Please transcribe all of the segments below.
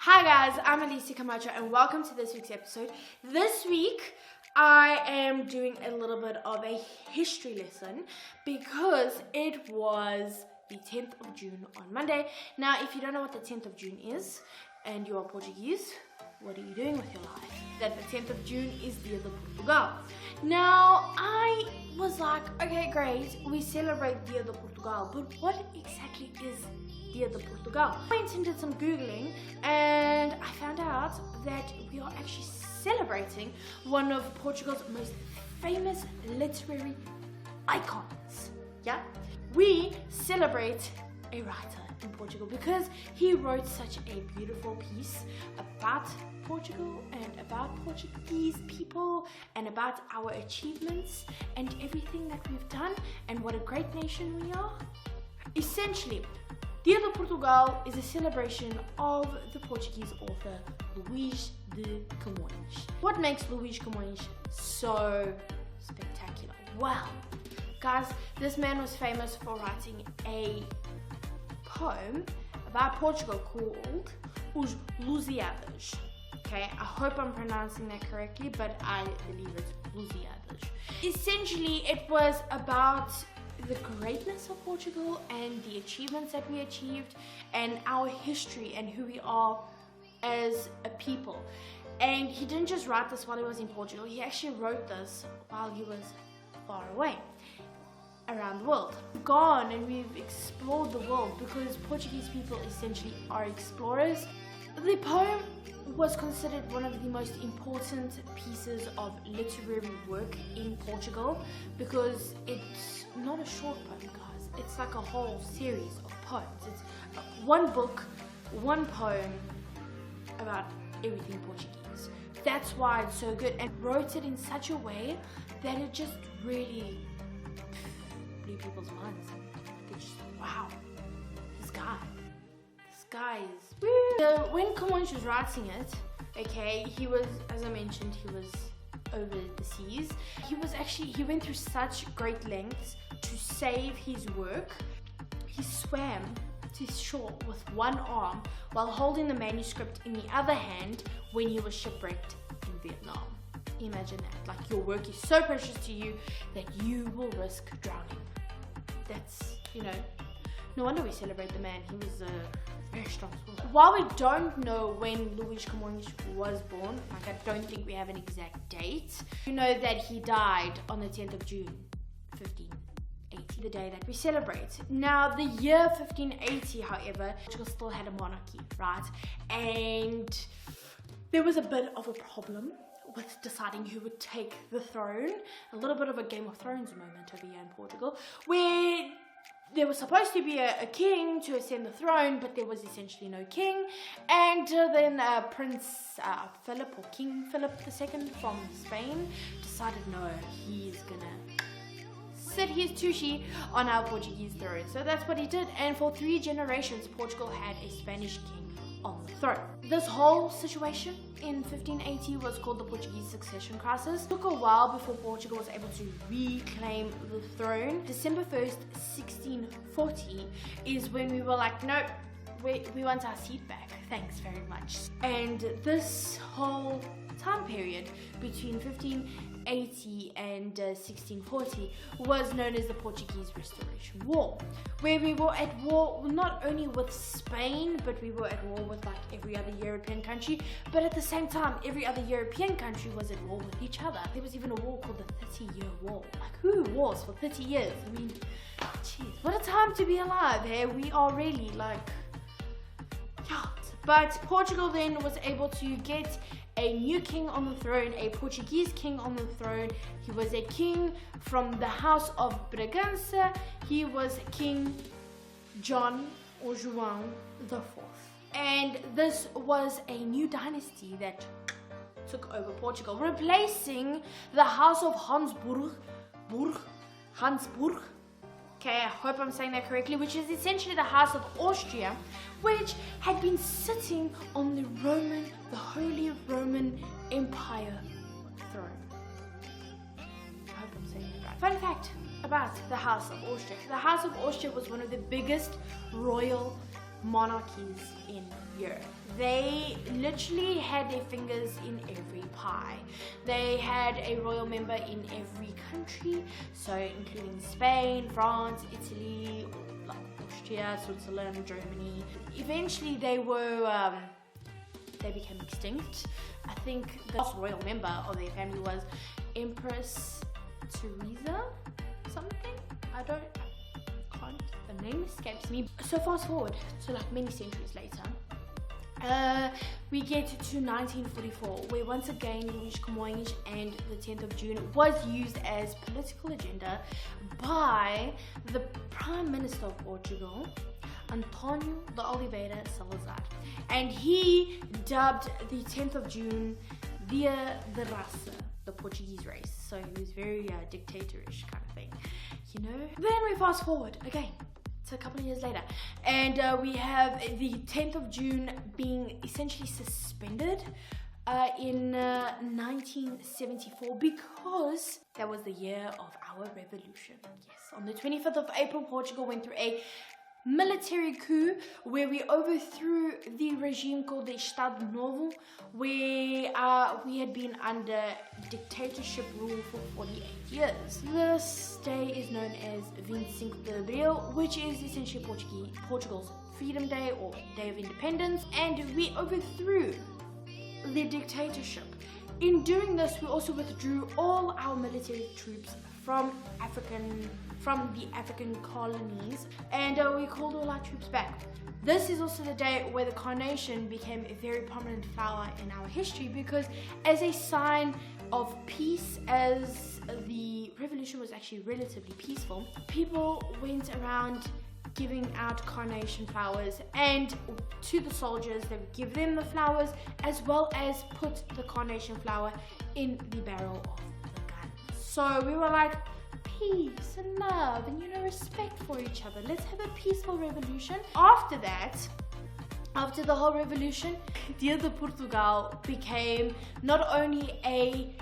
Hi guys, I'm Alicia Camacho and welcome to this week's episode. This week I am doing a little bit of a history lesson because it was the 10th of June on Monday. Now if you don't know what the 10th of June is and you are Portuguese, what are you doing with your life? That the 10th of June is Dia de Portugal. Now I was like, okay great, we celebrate Dia de Portugal, but what exactly is Dia de Portugal? I went and did some Googling and I found out that we are actually celebrating one of Portugal's most famous literary icons. Yeah? We celebrate a writer in Portugal because he wrote such a beautiful piece about Portugal and about Portuguese people and about our achievements and everything that we've done and what a great nation we are. Essentially, Dia de Portugal is a celebration of the Portuguese author Luís de Camões. What makes Luís Camões so spectacular? Well, guys, this man was famous for writing a poem about Portugal called Os Lusíadas. Okay, I hope I'm pronouncing that correctly, but I believe it's Lusíadas. Essentially, it was about the greatness of Portugal and the achievements that we achieved and our history and who we are as a people. And he didn't just write this while he was in Portugal, he actually wrote this while he was far away around the world. We've gone and we've explored the world because Portuguese people essentially are explorers. The poem was considered one of the most important pieces of literary work in Portugal because it's not a short poem, guys. It's like a whole series of poems. It's one book, one poem about everything Portuguese. That's why it's so good, and wrote it in such a way that it just really blew people's minds. Like it's just, wow, this guy is woo. So when Camacho was writing it, okay, he was, as I mentioned, he was over the seas. He went through such great lengths to save his work. He swam to shore with one arm while holding the manuscript in the other hand when he was shipwrecked in Vietnam. Imagine that, like your work is so precious to you that you will risk drowning. That's, no wonder we celebrate the man. He was very strong. While we don't know when Luís Camões was born, like I don't think we have an exact date, we know that he died on the 10th of June, 1580, the day that we celebrate. Now, the year 1580, however, Portugal still had a monarchy, right? And there was a bit of a problem with deciding who would take the throne. A little bit of a Game of Thrones moment over here in Portugal, where there was supposed to be a king to ascend the throne, but there was essentially no king. And then Prince Philip, or King Philip II from Spain, decided no, he's gonna sit his tushy on our Portuguese throne. So that's what he did. And for 3 generations, Portugal had a Spanish king on the throne. This whole situation in 1580 was called the Portuguese succession crisis. It took a while before Portugal was able to reclaim the throne. December 1st, 1640 is when we were like, nope, we want our seat back, thanks very much. And this whole time period between 1580 and 1640 was known as the Portuguese Restoration War, where we were at war not only with Spain, but we were at war with like every other European country, but at the same time every other European country was at war with each other. There was even a war called the 30-year war. Like who wars for 30 years? I mean, jeez, what a time to be alive. Hey, we are really like, yeah. But Portugal then was able to get a new king on the throne, a Portuguese king on the throne. He was a king from the house of Bragança. He was King John or João IV. And this was a new dynasty that took over Portugal, replacing the house of Habsburg. Okay, I hope I'm saying that correctly, which is essentially the House of Austria, which had been sitting on the Holy Roman Empire throne. I hope I'm saying that right. Fun fact about the House of Austria. The House of Austria was one of the biggest royal monarchies in Europe. They literally had their fingers in every pie. They had a royal member in every country, so including Spain, France, Italy, like Austria, Switzerland, Germany. Eventually they became extinct. I think the last royal member of their family was Empress Teresa something. The name escapes me. So fast forward to like many centuries later, we get to 1944, where once again Luís Camões and the 10th of June was used as political agenda by the Prime Minister of Portugal, António de Oliveira Salazar, and he dubbed the 10th of June Dia de Raça, the Portuguese race. So he was very dictatorish kind of thing, you know. Then we fast forward again to a couple of years later, and we have the 10th of June being essentially suspended in 1974 because that was the year of our revolution. Yes, on the 25th of April, Portugal went through a military coup where we overthrew the regime called the Estado Novo, where we had been under dictatorship rule for 48 years. This day is known as 25 de Abril, which is essentially Portugal's Freedom Day or Day of Independence, and we overthrew the dictatorship. In doing this, we also withdrew all our military troops from the African colonies, and we called all our troops back. This is also the day where the carnation became a very prominent flower in our history, because as a sign of peace, as the revolution was actually relatively peaceful, people went around giving out carnation flowers, and to the soldiers they would give them the flowers as well as put the carnation flower in the barrel of the gun. So we were like, peace and love and, you know, respect for each other. Let's have a peaceful revolution. After that, after the whole revolution, Dia de Portugal became not only a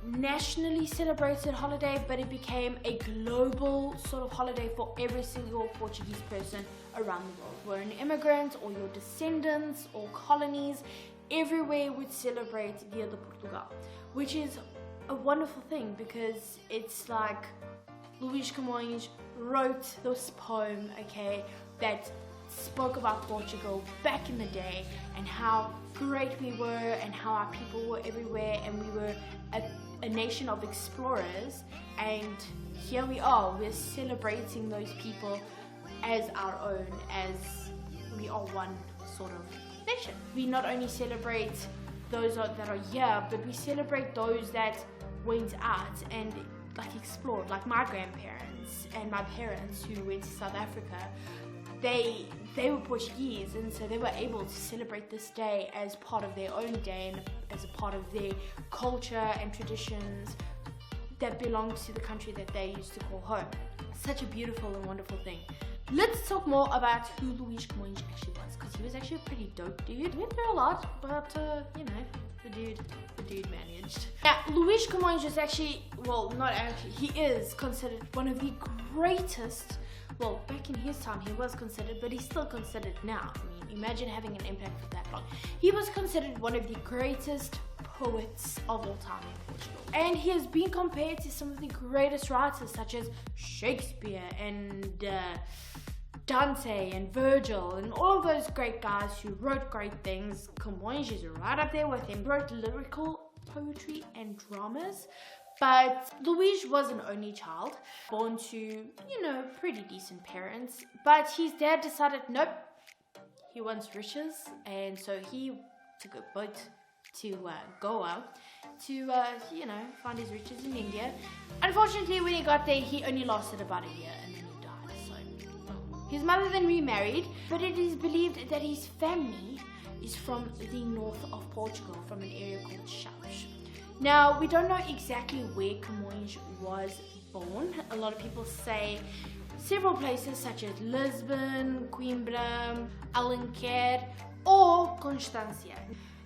nationally celebrated holiday, but it became a global sort of holiday for every single Portuguese person around the world. Whether an immigrant or your descendants or colonies, everywhere would celebrate Dia de Portugal, which is a wonderful thing, because it's like Luís Camões wrote this poem, okay, that spoke about Portugal back in the day and how great we were and how our people were everywhere, and we were a nation of explorers, and here we are, we're celebrating those people as our own, as we are one sort of nation. We not only celebrate those that are here, but we celebrate those that went out and like explored, like my grandparents and my parents who went to South Africa. They were Portuguese, and so they were able to celebrate this day as part of their own day and as a part of their culture and traditions that belonged to the country that they used to call home. Such a beautiful and wonderful thing. Let's talk more about who Luís Camões actually was, because he was actually a pretty dope dude. He went through a lot, but you know, the dude managed. Now, Luís Camões is actually, well, not actually, he is considered one of the greatest. Well, back in his time he was considered, but he's still considered now. I mean, imagine having an impact for that long. He was considered one of the greatest poets of all time in Portugal. And he has been compared to some of the greatest writers such as Shakespeare and Dante and Virgil and all of those great guys who wrote great things. Camões is right up there with him. He wrote lyrical poetry and dramas. But Luís was an only child, born to, you know, pretty decent parents. But his dad decided, nope, he wants riches. And so he took a boat to Goa to, you know, find his riches in India. Unfortunately, when he got there, he only lasted about a year and then he died. So his mother then remarried, but it is believed that his family is from the north of Portugal, from an area called Chaves. Now, we don't know exactly where Camões was born. A lot of people say several places such as Lisbon, Coimbra, Alenquer, or Constancia.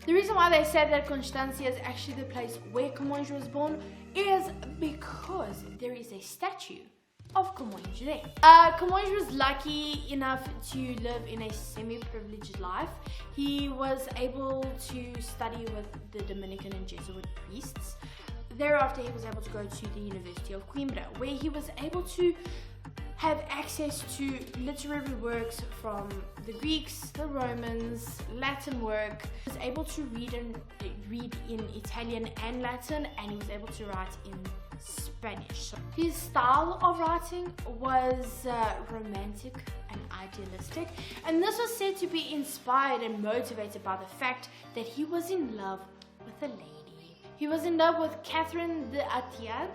The reason why they say that Constancia is actually the place where Camões was born is because there is a statue of Camões there. Camões was lucky enough to live in a semi-privileged life. He was able to study with the Dominican and Jesuit priests. Thereafter, he was able to go to the University of Coimbra, where he was able to have access to literary works from the Greeks, the Romans, Latin work. He was able to read in Italian and Latin, and he was able to write in Spanish. So his style of writing was romantic and idealistic, and this was said to be inspired and motivated by the fact that he was in love with a lady. He was in love with Catherine de Atiad,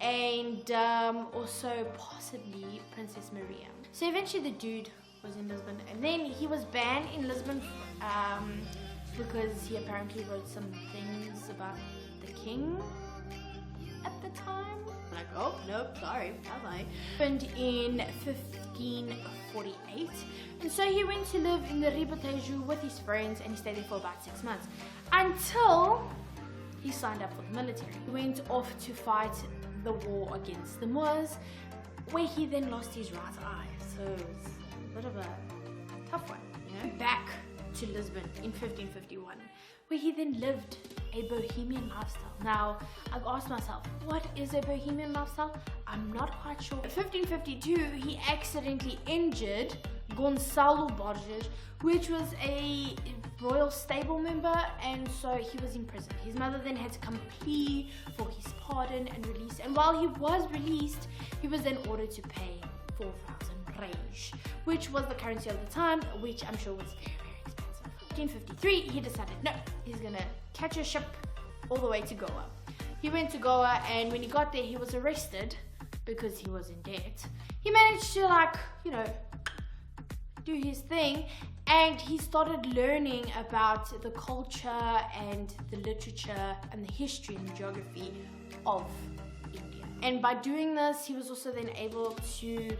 and also possibly Princess Maria. So eventually the dude was in Lisbon, and then he was banned in Lisbon because he apparently wrote some things about the king at the time. Like, oh, nope, sorry, bye-bye. Happened in 1548, and so he went to live in the Ribatejo with his friends, and he stayed there for about 6 months until he signed up for the military. He went off to fight the war against the Moors, where he then lost his right eye. So it was a bit of a tough one, you know. Back to Lisbon in 1551, where he then lived a bohemian lifestyle. Now, I've asked myself, what is a bohemian lifestyle? I'm not quite sure. In 1552, he accidentally injured Gonçalo Borges, which was a royal stable member, and so he was in prison. His mother then had to come plea for his pardon and release, and while he was released, he was then ordered to pay 4,000 reis, which was the currency of the time, which I'm sure was very, very expensive. 1553, he decided, no, he's gonna catch a ship all the way to Goa. He went to Goa, and when he got there, he was arrested because he was in debt. He managed to, like, you know, do his thing, and he started learning about the culture and the literature and the history and geography of India. And by doing this, he was also then able to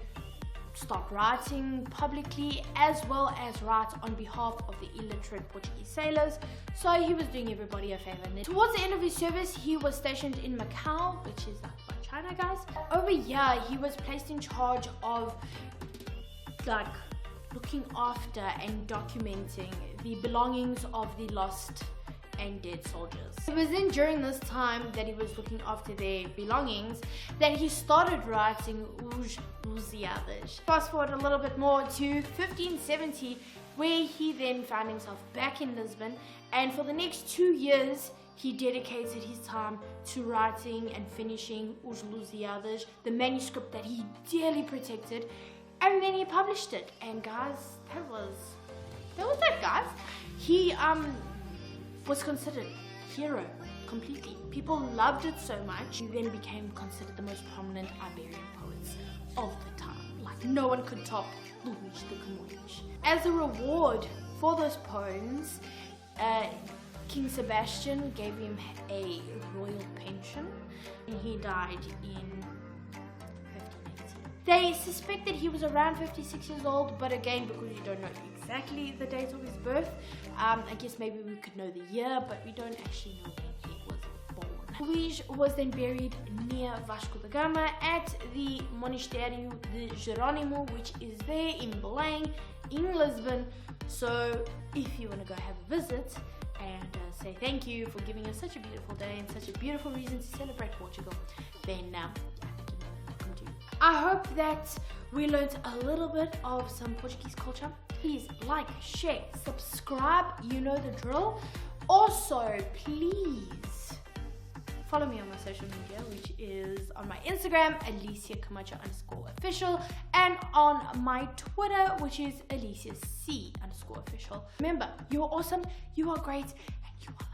start writing publicly, as well as write on behalf of the illiterate Portuguese sailors. So he was doing everybody a favor. And then towards the end of his service, he was stationed in Macau, which is like by China, guys. Over here, he was placed in charge of like looking after and documenting the belongings of the lost and dead soldiers. It was then during this time that he was looking after their belongings that he started writing Os Lusíadas. Fast forward a little bit more to 1570, where he then found himself back in Lisbon, and for the next 2 years he dedicated his time to writing and finishing Os Lusíadas, the manuscript that he dearly protected. And then he published it, and guys, that was it, guys. He was considered hero completely. People loved it so much. He then became considered the most prominent Iberian poets of the time. Like, no one could top Luís de Camões. As a reward for those poems, King Sebastian gave him a royal pension, and he died in 1580. They suspect that he was around 56 years old, but again, because you don't know exactly the date of his birth, I guess maybe we could know the year, but we don't actually know when he was born. Luís was then buried near Vasco da Gama at the Monasterio de Jerónimo, which is there in Belém, in Lisbon. So if you want to go have a visit and say thank you for giving us such a beautiful day and such a beautiful reason to celebrate Portugal, then I hope that we learned a little bit of some Portuguese culture. Please like, share, subscribe, you know the drill. Also, please follow me on my social media, which is on my Instagram, Alicia Camacho _official, and on my Twitter, which is Alicia C _official. Remember, you are awesome, you are great, and you are